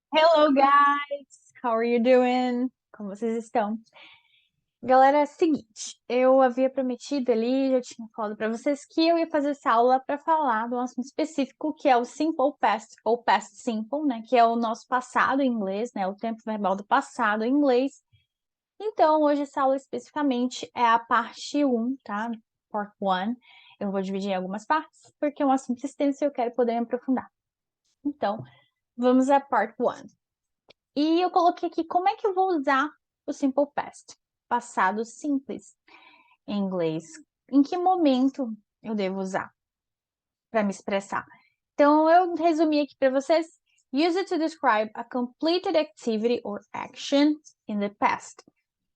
Hello, guys! How are you doing? Como vocês estão? Galera, é o seguinte, eu havia prometido ali, já tinha falado para vocês que eu ia fazer essa aula para falar de um assunto específico que é o Simple Past, ou Past Simple, né? Que é o nosso passado em inglês, né? O tempo verbal do passado em inglês. Então, hoje essa aula especificamente é a parte um, tá? Part 1. Eu vou dividir em algumas partes, porque é um assunto extenso e eu quero poder me aprofundar. Então, vamos à Part 1. E eu coloquei aqui como é que eu vou usar o Simple Past, passado simples, em inglês. Em que momento eu devo usar para me expressar? Então, eu resumi aqui para vocês. Use it to describe a completed activity or action in the past.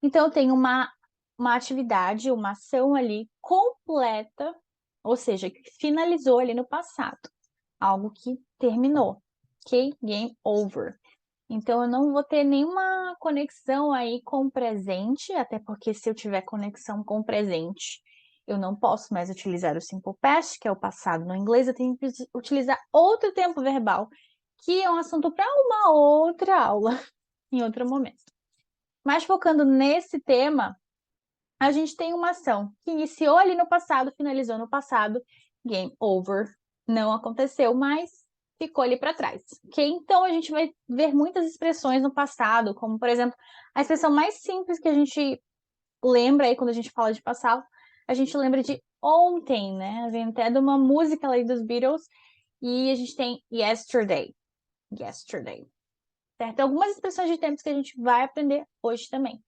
Então, eu tenho uma atividade, uma ação ali completa, ou seja, que finalizou ali no passado. Algo que terminou. Ok? Game over. Então, eu não vou ter nenhuma conexão aí com o presente, até porque se eu tiver conexão com o presente, eu não posso mais utilizar o simple past, que é o passado no inglês, eu tenho que utilizar outro tempo verbal, que é um assunto para uma outra aula, em outro momento. Mas focando nesse tema, a gente tem uma ação que iniciou ali no passado, finalizou no passado, game over. Não aconteceu mais, ficou ali para trás, ok? Então a gente vai ver muitas expressões no passado, como por exemplo, a expressão mais simples que a gente lembra aí quando a gente fala de passado, a gente lembra de ontem, né? Vem até de uma música ali dos Beatles e a gente tem yesterday, yesterday, certo? Algumas expressões de tempos que a gente vai aprender hoje também.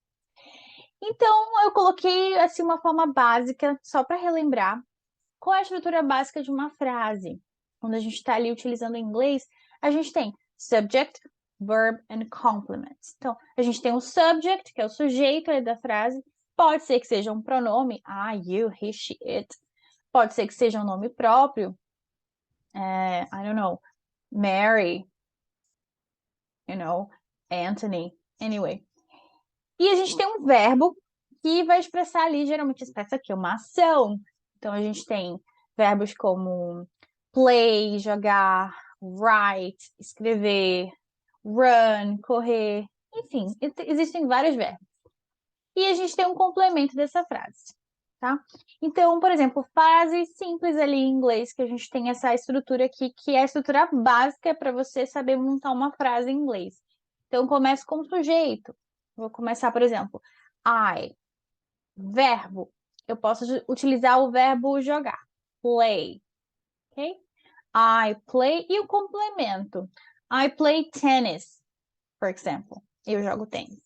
Então, eu coloquei assim uma forma básica, só para relembrar, qual é a estrutura básica de uma frase. Quando a gente está ali utilizando o inglês, a gente tem subject, verb and complements. Então, a gente tem o subject, que é o sujeito ali da frase. Pode ser que seja um pronome, you, he, she, it. Pode ser que seja um nome próprio, I don't know, Mary, Anthony, anyway. E a gente tem um verbo que vai expressar ali, geralmente expressa aqui uma ação. Então a gente tem verbos como play, jogar, write, escrever, run, correr, enfim, existem vários verbos. E a gente tem um complemento dessa frase, tá? Então, por exemplo, frases simples ali em inglês, que a gente tem essa estrutura aqui, que é a estrutura básica para você saber montar uma frase em inglês. Então, começo com o sujeito. Vou começar, por exemplo, I, verbo. Eu posso utilizar o verbo jogar, play, ok? I play e o complemento. I play tennis, por exemplo. Eu jogo tênis.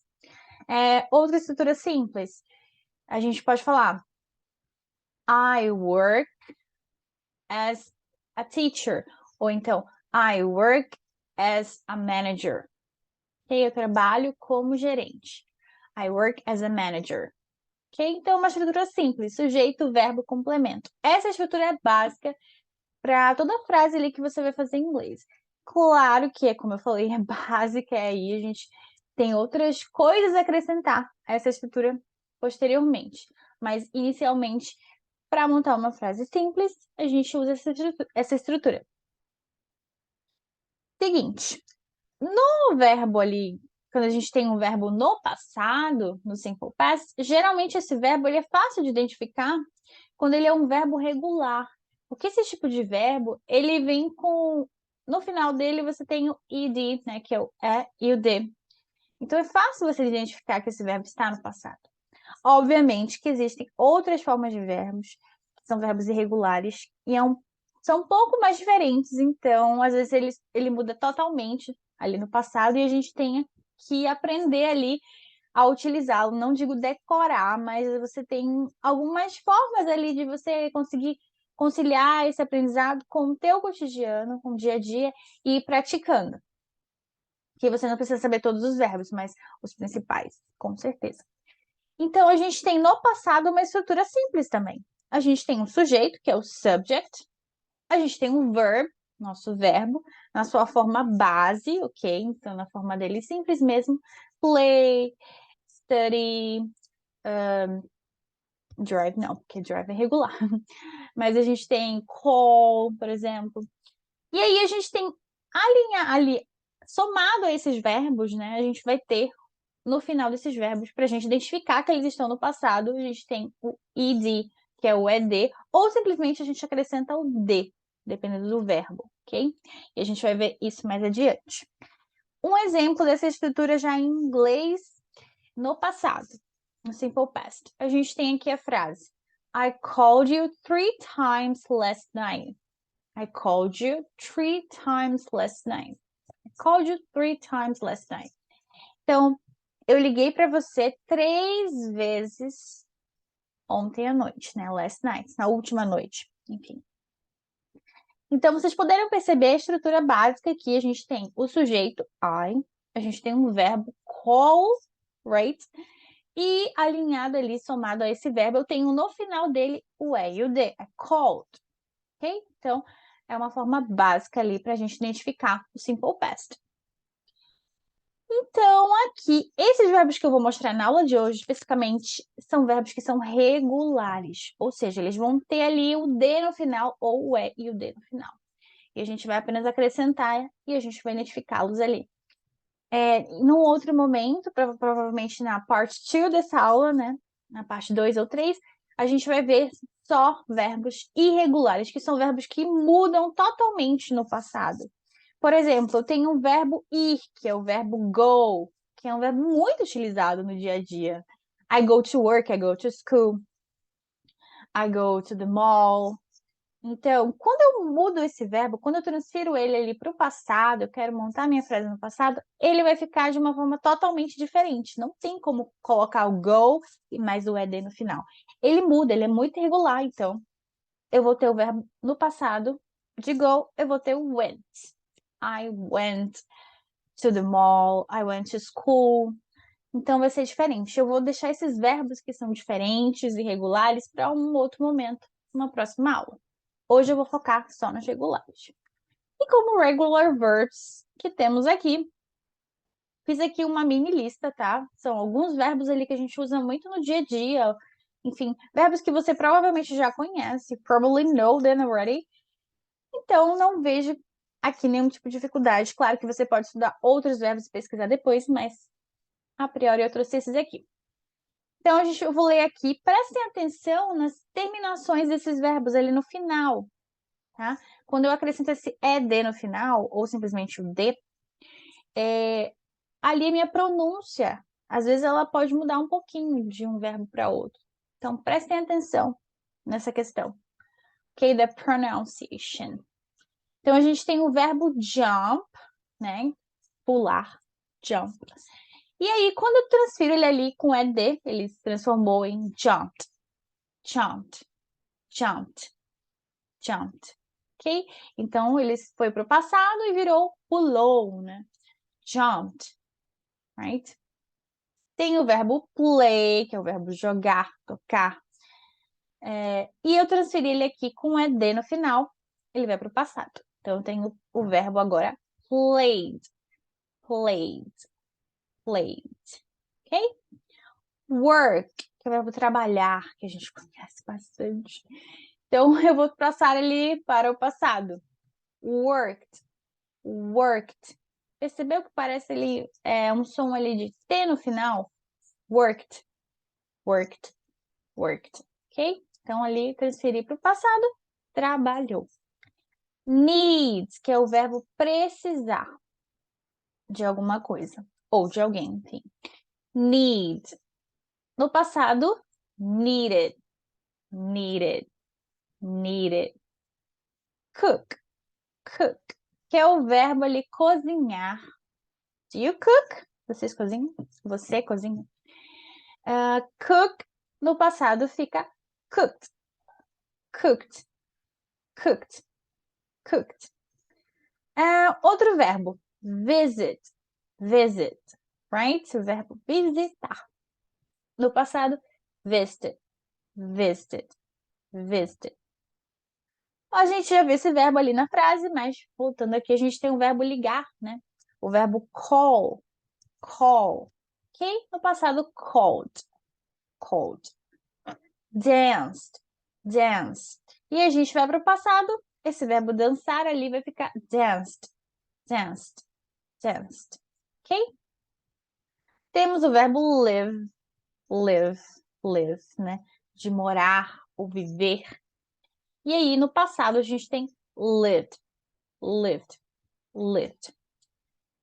Outra estrutura simples. A gente pode falar I work as a teacher. Ou então, I work as a manager. Ok? Eu trabalho como gerente. I work as a manager. Ok? Então, uma estrutura simples: sujeito, verbo, complemento. Essa estrutura é básica para toda frase ali que você vai fazer em inglês. Claro que, como eu falei, é básica, e aí a gente tem outras coisas a acrescentar a essa estrutura posteriormente. Mas, inicialmente, para montar uma frase simples, a gente usa essa estrutura. Seguinte, no verbo ali, quando a gente tem um verbo no passado, no simple past, geralmente esse verbo ele é fácil de identificar quando ele é um verbo regular. Porque esse tipo de verbo, ele vem com... No final dele você tem o ed, né, que é o é e o de. Então é fácil você identificar que esse verbo está no passado. Obviamente que existem outras formas de verbos, que são verbos irregulares, e são um pouco mais diferentes, então às vezes ele muda totalmente ali no passado e a gente tem que aprender ali a utilizá-lo. Não digo decorar, mas você tem algumas formas ali de você conseguir conciliar esse aprendizado com o teu cotidiano, com o dia a dia e ir praticando. Que você não precisa saber todos os verbos, mas os principais, com certeza. Então, a gente tem no passado uma estrutura simples também. A gente tem um sujeito, que é o subject. A gente tem um verb, nosso verbo, na sua forma base, ok? Então, na forma dele simples mesmo. Play, study, drive, não, porque drive é regular. Mas a gente tem call, por exemplo. E aí a gente tem somado a esses verbos, né, a gente vai ter no final desses verbos, para a gente identificar que eles estão no passado, a gente tem o ed, que é o ed, ou simplesmente a gente acrescenta o d, dependendo do verbo, ok? E a gente vai ver isso mais adiante. Um exemplo dessa estrutura já em inglês no passado, no simple past. A gente tem aqui a frase: I called you 3 times last night. I called you 3 times last night. I called you 3 times last night. Então, eu liguei para você 3 vezes ontem à noite, né? Last night, na última noite, enfim. Então, vocês puderam perceber a estrutura básica aqui. A gente tem o sujeito, I, a gente tem um verbo call, right? E alinhado ali, somado a esse verbo, eu tenho no final dele o E e o D, é called, ok? Então, é uma forma básica ali para a gente identificar o simple past. Então, aqui, esses verbos que eu vou mostrar na aula de hoje, especificamente, são verbos que são regulares, ou seja, eles vão ter ali o D no final, ou o E e o D no final. E a gente vai apenas acrescentar e a gente vai identificá-los ali. Num outro momento, provavelmente na parte 2 dessa aula, né, na parte 2 ou 3, a gente vai ver só verbos irregulares, que são verbos que mudam totalmente no passado. Por exemplo, eu tenho um verbo ir, que é o verbo go, que é um verbo muito utilizado no dia a dia. I go to work, I go to school, I go to the mall. Então, quando eu mudo esse verbo, quando eu transfiro ele ali para o passado, eu quero montar minha frase no passado, ele vai ficar de uma forma totalmente diferente. Não tem como colocar o go e mais o ed no final. Ele muda, ele é muito irregular, então eu vou ter o verbo no passado de go, eu vou ter o went. I went to the mall, I went to school. Então vai ser diferente. Eu vou deixar esses verbos que são diferentes, irregulares, para um outro momento, uma próxima aula. Hoje eu vou focar só nos regulares. E como regular verbs que temos aqui, fiz aqui uma mini lista, tá? São alguns verbos ali que a gente usa muito no dia a dia. Enfim, verbos que você provavelmente já conhece, probably know them already. Então, não vejo aqui nenhum tipo de dificuldade. Claro que você pode estudar outros verbos e pesquisar depois, mas a priori eu trouxe esses aqui. Então, eu vou ler aqui. Prestem atenção nas terminações desses verbos ali no final, tá? Quando eu acrescento esse ed no final, ou simplesmente o d, ali a minha pronúncia, às vezes ela pode mudar um pouquinho de um verbo para outro. Então, prestem atenção nessa questão. Ok? The pronunciation. Então, a gente tem o verbo jump, né? Pular, jump. E aí, quando eu transfiro ele ali com ed, ele se transformou em jumped, jumped, jumped, jumped. Ok? Então, ele foi para o passado e virou pulou, né? Jumped, right? Tem o verbo play, que é o verbo jogar, tocar. E eu transferi ele aqui com ed no final, ele vai para o passado. Então, eu tenho o verbo agora played, played, played. Ok? Work, que é o verbo trabalhar, que a gente conhece bastante. Então, eu vou passar ele para o passado. Worked, worked. Percebeu que parece ali um som ali de T no final? Worked, worked, worked. Ok? Então, ali, transferir para o passado, trabalhou. Needs, que é o verbo precisar de alguma coisa. Ou de alguém, enfim. Need. No passado, needed, needed, needed. Cook, cook, que é o verbo ali cozinhar. Do you cook? Vocês cozinham? Você cozinha? Cook, no passado, fica cooked, cooked, cooked, cooked. Outro verbo, visit, visit, right? O verbo visitar. No passado, visited, visited, visited. A gente já viu esse verbo ali na frase, mas voltando aqui, a gente tem o verbo ligar, né? O verbo call, call. Ok? No passado, called, called. Danced, danced. E a gente vai para o passado, esse verbo dançar ali vai ficar danced, danced, danced. Ok? Temos o verbo live, live, né? De morar ou viver. E aí, no passado, a gente tem lived, lived.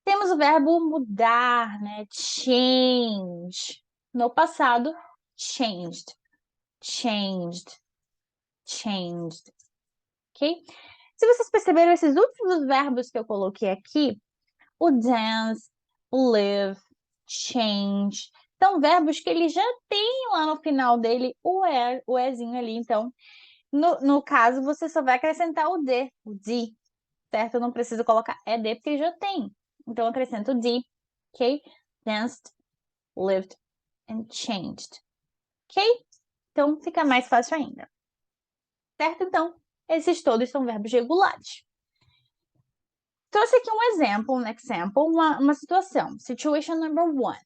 Temos o verbo mudar, né? Change. No passado, changed, ok? Se vocês perceberam esses últimos verbos que eu coloquei aqui, o dance, o live, change, são verbos que ele já tem lá no final dele o ezinho ali. Então, no caso, você só vai acrescentar o D, certo? Eu não preciso colocar ED porque ele já tem. Então, eu acrescento o D, ok? Danced, lived and changed, ok? Então, fica mais fácil ainda. Certo? Então, esses todos são verbos regulares. Trouxe aqui um exemplo, uma situação. Situation number one.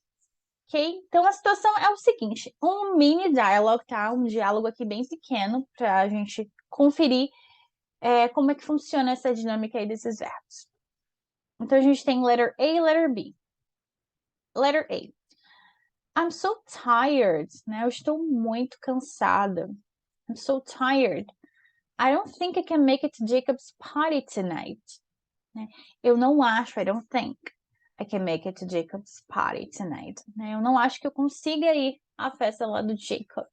Ok? Então, a situação é o seguinte. Um mini dialogue, tá? Um diálogo aqui bem pequeno para a gente conferir como é que funciona essa dinâmica aí desses verbos. Então, a gente tem letter A e letter B. Letter A. I'm so tired, né? Eu estou muito cansada. I'm so tired. I don't think I can make it to Jacob's party tonight. Né? Eu não acho, I don't think I can make it to Jacob's party tonight. Né? Eu não acho que eu consiga ir à festa lá do Jacob.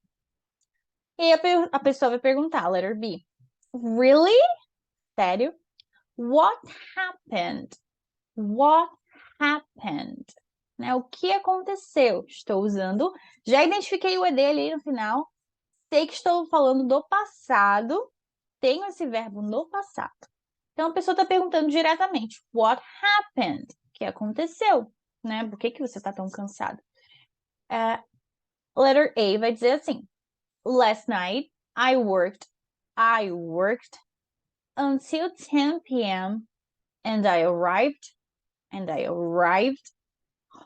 E a pessoa vai perguntar, letter B. Really? Sério? What happened? What happened? Né? O que aconteceu? Estou usando. Já identifiquei o ED ali no final. Sei que estou falando do passado. Tenho esse verbo no passado. Então, a pessoa está perguntando diretamente, what happened? O que aconteceu? Né? Por que você está tão cansado? Letter A vai dizer assim, last night I worked until 10 p.m. and I arrived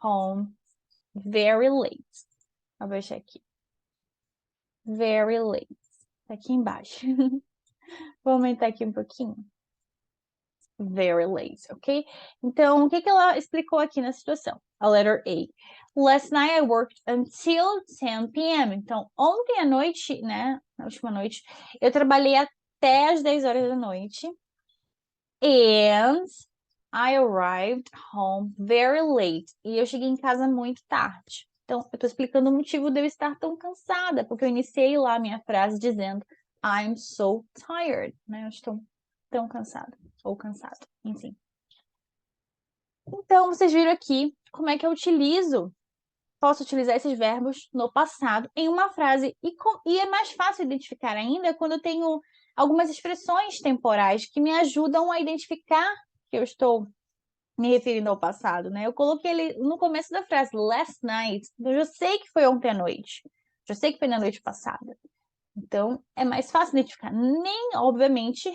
home very late. Vou deixar aqui. Very late. Tá aqui embaixo. Vou aumentar aqui um pouquinho. Very late, ok? Então, o que ela explicou aqui na situação? A letter A. Last night I worked until 10 p.m. Então, ontem à noite, né? Na última noite, eu trabalhei até as 10 horas da noite. And I arrived home very late. E eu cheguei em casa muito tarde. Então, eu tô explicando o motivo de eu estar tão cansada, porque eu iniciei lá a minha frase dizendo I'm so tired, né? Eu estou tão cansada, ou cansado, enfim. Então, vocês viram aqui como é que eu posso utilizar esses verbos no passado em uma frase. E é mais fácil identificar ainda quando eu tenho algumas expressões temporais que me ajudam a identificar que eu estou me referindo ao passado, né? Eu coloquei ele no começo da frase, last night. Então, eu já sei que foi ontem à noite. Já sei que foi na noite passada. Então, é mais fácil identificar. Obviamente,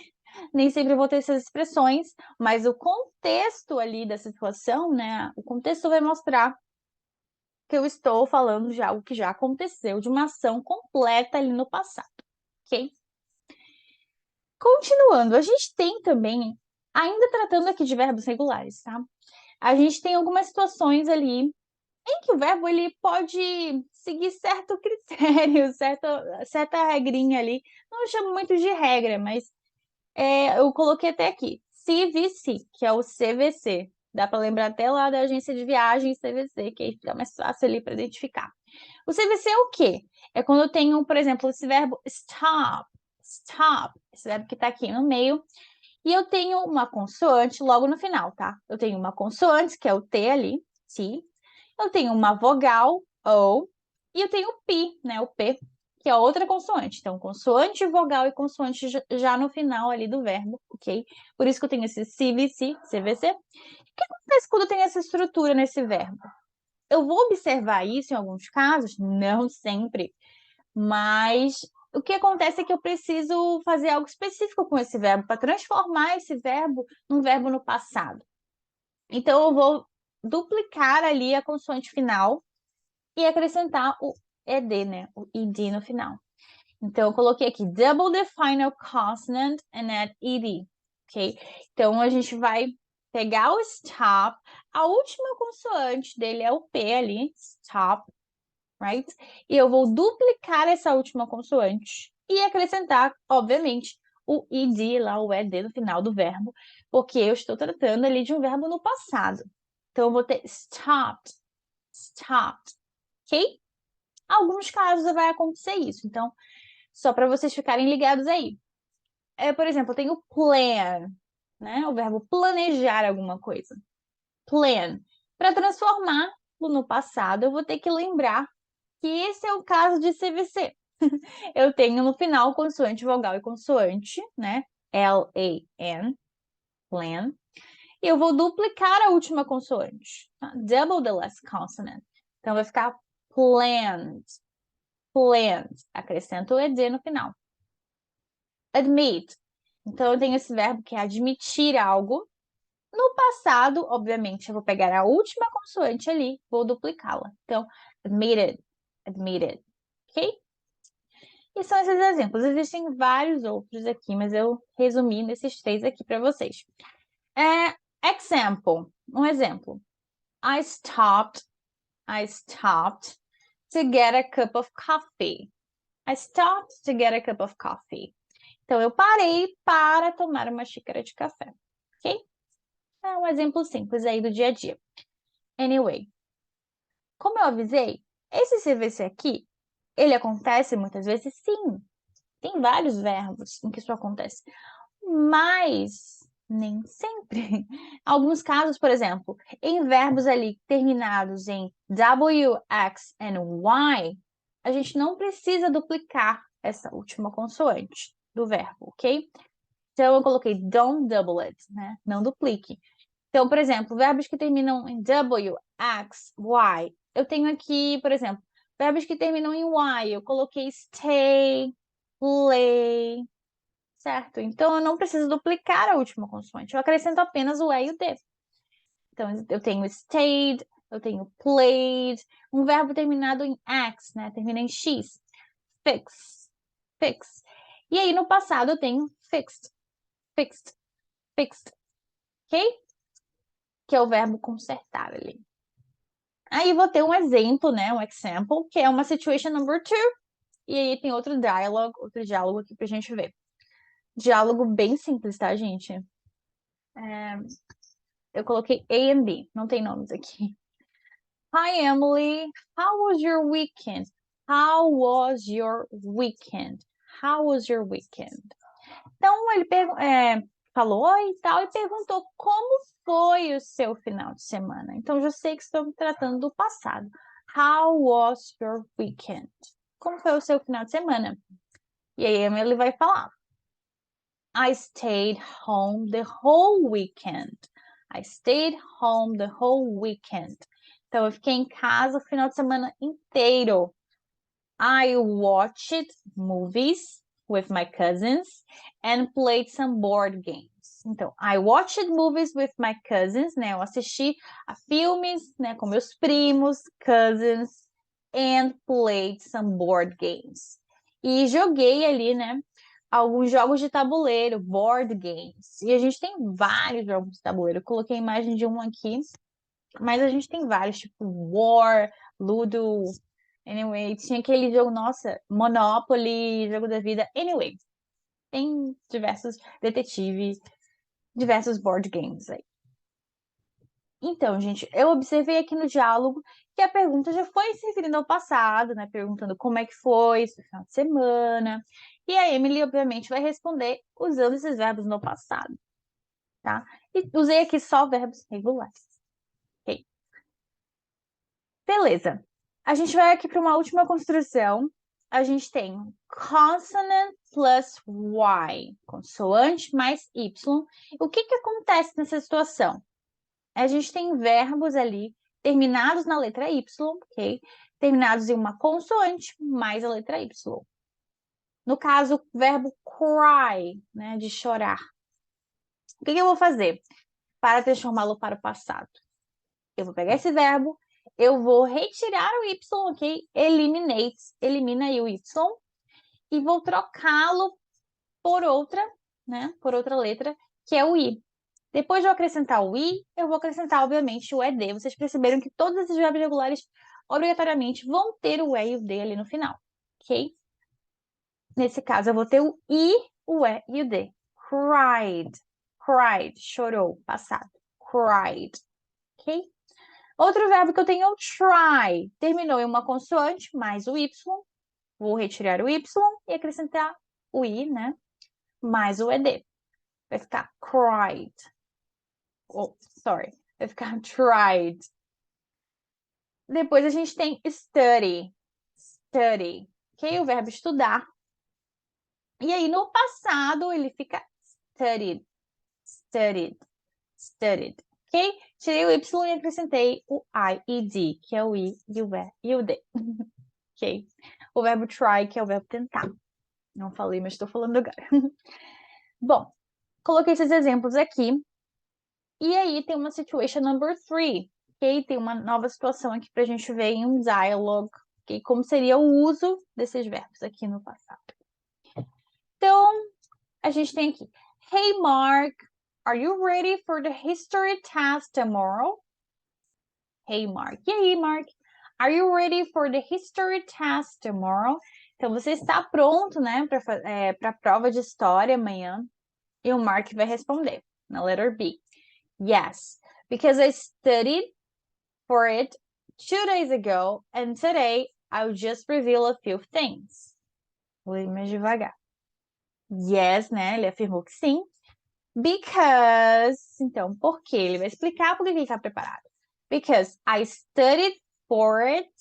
nem sempre vou ter essas expressões, mas o contexto ali da situação, né? O contexto vai mostrar que eu estou falando de algo que já aconteceu, de uma ação completa ali no passado, ok? Continuando, a gente tem também, ainda tratando aqui de verbos regulares, tá? A gente tem algumas situações ali em que o verbo ele pode seguir certo critério, certa regrinha ali. Não chamo muito de regra, mas eu coloquei até aqui. CVC, que é o CVC. Dá para lembrar até lá da agência de viagens CVC, que aí fica mais fácil ali para identificar. O CVC é o quê? É quando eu tenho, por exemplo, esse verbo stop, esse verbo que está aqui no meio, e eu tenho uma consoante logo no final, tá? Eu tenho uma consoante, que é o T ali, T. Eu tenho uma vogal, O, e eu tenho o P, né? O P, que é outra consoante. Então, consoante, vogal e consoante já no final ali do verbo, ok? Por isso que eu tenho esse CVC, CVC. O que acontece quando eu tenho essa estrutura nesse verbo? Eu vou observar isso em alguns casos, não sempre, mas o que acontece é que eu preciso fazer algo específico com esse verbo para transformar esse verbo num verbo no passado. Então, eu vou duplicar ali a consoante final e acrescentar o ED, né? O ED no final. Então, eu coloquei aqui double the final consonant and add ED, ok? Então, a gente vai pegar o stop, A última consoante dele é o P ali, stop, right? E eu vou duplicar essa última consoante e acrescentar, obviamente, o ed lá, o ed no final do verbo, porque eu estou tratando ali de um verbo no passado. Então, eu vou ter stopped, stopped, ok? Alguns casos vai acontecer isso, então, só para vocês ficarem ligados aí. Por exemplo, eu tenho plan, né? O verbo planejar alguma coisa. Plan. Para transformar no passado, eu vou ter que lembrar que esse é o caso de CVC. Eu tenho no final consoante, vogal e consoante, né? L-A-N, plan. E eu vou duplicar a última consoante. Tá? Double the last consonant. Então, vai ficar planned. Planned. Acrescento o ed no final. Admit. Então, eu tenho esse verbo que é admitir algo. No passado, obviamente, eu vou pegar a última consoante ali, vou duplicá-la. Então, admitted, admitted, ok? E são esses exemplos. Existem vários outros aqui, mas eu resumi nesses três aqui para vocês. Example, um exemplo. I stopped to get a cup of coffee. I stopped to get a cup of coffee. Então, eu parei para tomar uma xícara de café, ok? É um exemplo simples aí do dia a dia. Anyway, como eu avisei, esse CVC aqui, ele acontece muitas vezes? Sim. Tem vários verbos em que isso acontece. Mas nem sempre. Alguns casos, por exemplo, em verbos ali terminados em W, X e Y, a gente não precisa duplicar essa última consoante do verbo, ok? Então, eu coloquei don't double it, né? Não duplique. Então, por exemplo, verbos que terminam em W, X, Y. Eu tenho aqui, por exemplo, verbos que terminam em Y. Eu coloquei stay, play, certo? Então, eu não preciso duplicar a última consoante. Eu acrescento apenas o E e o D. Então, eu tenho stayed, eu tenho played. Um verbo terminado em X, né? Termina em X. Fix, fix. E aí, no passado, eu tenho fixed, fixed, fixed. Ok? Que é o verbo consertar ali. Aí vou ter um exemplo, né? Um example, que é uma situation number 2. E aí tem outro diálogo aqui pra gente ver. Diálogo bem simples, tá, gente? Eu coloquei A e B, não tem nomes aqui. Hi, Emily. How was your weekend? How was your weekend? How was your weekend? Então, ele falou oi e tal, e perguntou como foi o seu final de semana. Então, já sei que estou me tratando do passado. How was your weekend? Como foi o seu final de semana? E aí, ele vai falar. I stayed home the whole weekend. I stayed home the whole weekend. Então, eu fiquei em casa o final de semana inteiro. I watched movies with my cousins and played some board games. Então, I watched movies with my cousins, né? Eu assisti a filmes, né, com meus primos, cousins, and played some board games. E joguei ali, né, alguns jogos de tabuleiro, board games. E a gente tem vários jogos de tabuleiro. Eu coloquei a imagem de um aqui, mas a gente tem vários, tipo War, Ludo. Anyway, tinha aquele jogo, nossa, Monopoly, Jogo da Vida. Anyway, tem diversos detetives, diversos board games aí. Então, gente, eu observei aqui no diálogo que a pergunta já foi se referindo ao passado, né? Perguntando como é que foi esse final de semana. E a Emily, obviamente, vai responder usando esses verbos no passado, tá? E usei aqui só verbos regulares. Ok. Beleza. A gente vai aqui para uma última construção. A gente tem consonant plus Y, consoante mais Y. O que que acontece nessa situação? A gente tem verbos ali terminados na letra Y, ok? Terminados em uma consoante mais a letra Y. No caso, o verbo cry, né, de chorar. O que que eu vou fazer para transformá-lo para o passado? Eu vou pegar esse verbo, eu vou retirar o Y, ok? Eliminate, elimina aí o Y, e vou trocá-lo por outra, né? Por outra letra, que é o I. Depois de eu acrescentar o I, eu vou acrescentar, obviamente, o ED. Vocês perceberam que todos esses verbos regulares, obrigatoriamente, vão ter o E e o D ali no final, ok? Nesse caso, eu vou ter o I, o E e o D. Cried. Cried. Chorou. Passado. Cried. Ok? Outro verbo que eu tenho é o try. Terminou em uma consoante, mais o Y. Vou retirar o Y e acrescentar o I, né? Mais o ED. Vai ficar cried. Oh, sorry. Vai ficar tried. Depois a gente tem study. Study. Ok? O verbo estudar. E aí, no passado, ele fica studied. Studied. Studied. Ok? Tirei o Y e acrescentei o I e D, que é o I e o E e o D. Ok? O verbo try, que é o verbo tentar. Não falei, mas estou falando agora. Bom, coloquei esses exemplos aqui. E aí tem uma situation number 3. Ok? Tem uma nova situação aqui para a gente ver em um dialogue. Ok? Como seria o uso desses verbos aqui no passado. Então, a gente tem aqui. Hey, Mark, are you ready for the history test tomorrow? Hey, Mark. E aí, Mark? Are you ready for the history test tomorrow? Então, você está pronto, né, para a prova de história amanhã? E o Mark vai responder na letter B. Yes, because I studied for it 2 days ago, and today I'll just reveal a few things. Vou ir mais devagar. Yes, né? Ele afirmou que sim. Because, então, por quê? Ele vai explicar por que ele está preparado. Because I studied for it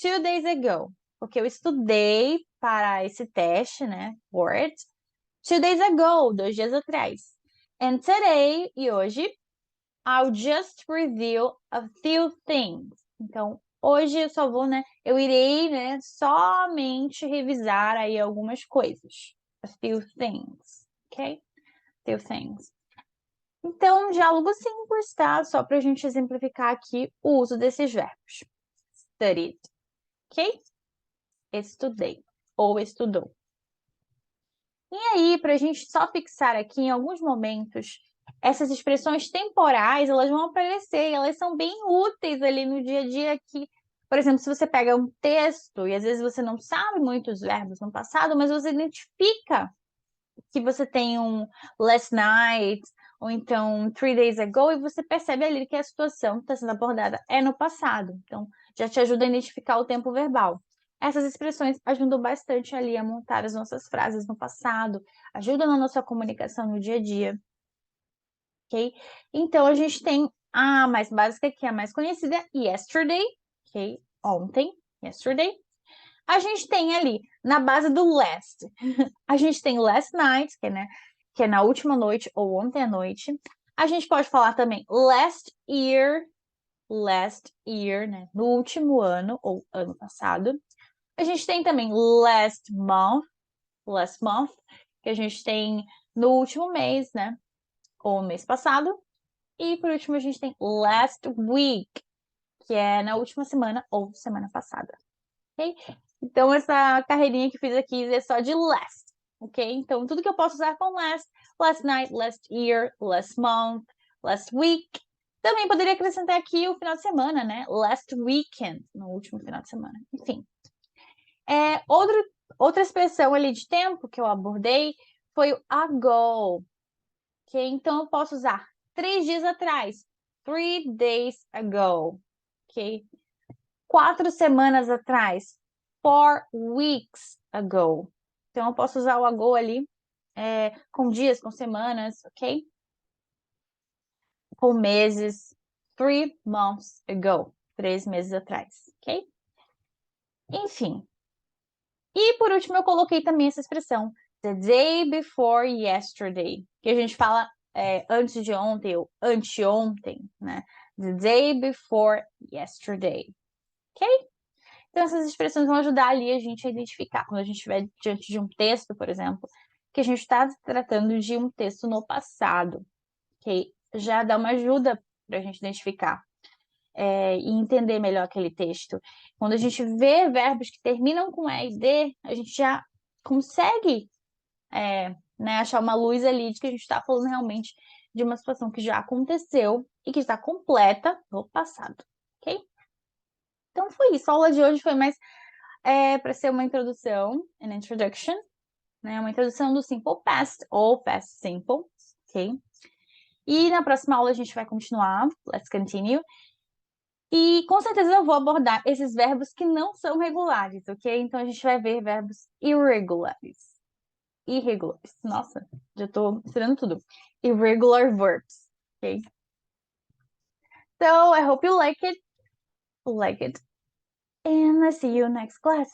2 days ago. Porque eu estudei para esse teste, né? For it. 2 days ago, 2 dias atrás. And today, e hoje, I'll just review a few things. Então, hoje eu só vou, né? Eu irei, né? Somente revisar aí algumas coisas. A few things, ok? Few things. Então, diálogo simples, tá? Só para a gente exemplificar aqui o uso desses verbos. Studied, ok? Estudei ou estudou. E aí, para a gente só fixar aqui em alguns momentos, essas expressões temporais, elas vão aparecer, elas são bem úteis ali no dia a dia aqui. Por exemplo, se você pega um texto e às vezes você não sabe muitos verbos no passado, mas você identifica que você tem um last night, ou então 3 days ago, e você percebe ali que a situação que está sendo abordada é no passado. Então, já te ajuda a identificar o tempo verbal. Essas expressões ajudam bastante ali a montar as nossas frases no passado, ajudam na nossa comunicação no dia a dia, ok? Então, a gente tem a mais básica, que é a mais conhecida, yesterday, ok? Ontem, yesterday. A gente tem ali, na base do last, a gente tem last night, que é na última noite ou ontem à noite. A gente pode falar também last year, né? No último ano ou ano passado. A gente tem também last month, que a gente tem no último mês, né? Ou mês passado. E por último, a gente tem last week, que é na última semana ou semana passada. Ok? Então, essa carreirinha que fiz aqui é só de last, ok? Então, tudo que eu posso usar com last night, last year, last month, last week. Também poderia acrescentar aqui o final de semana, né? Last weekend, no último final de semana. Enfim. Outra expressão ali de tempo que eu abordei foi o ago, ok? Então, eu posso usar 3 dias atrás, 3 days ago, ok? 4 semanas atrás, 4 weeks ago. Então, eu posso usar o ago ali com dias, com semanas, ok? Com meses. 3 months ago. 3 meses atrás, ok? Enfim. E, por último, eu coloquei também essa expressão. The day before yesterday. Que a gente fala antes de ontem ou anteontem, né? The day before yesterday. Ok? Então, essas expressões vão ajudar ali a gente a identificar, quando a gente estiver diante de um texto, por exemplo, que a gente está tratando de um texto no passado, ok? Já dá uma ajuda para a gente identificar e entender melhor aquele texto. Quando a gente vê verbos que terminam com E e D, a gente já consegue né, achar uma luz ali de que a gente está falando realmente de uma situação que já aconteceu e que está completa no passado, ok? Então foi isso. A aula de hoje foi mais para ser uma introdução, an introduction, né? Uma introdução do simple past ou past simple, ok? E na próxima aula a gente vai continuar. Let's continue. E com certeza eu vou abordar esses verbos que não são regulares, ok? Então a gente vai ver verbos irregulares. Irregulares. Nossa, já tô misturando tudo. Irregular verbs, ok? So I hope you like it. And I see you next class.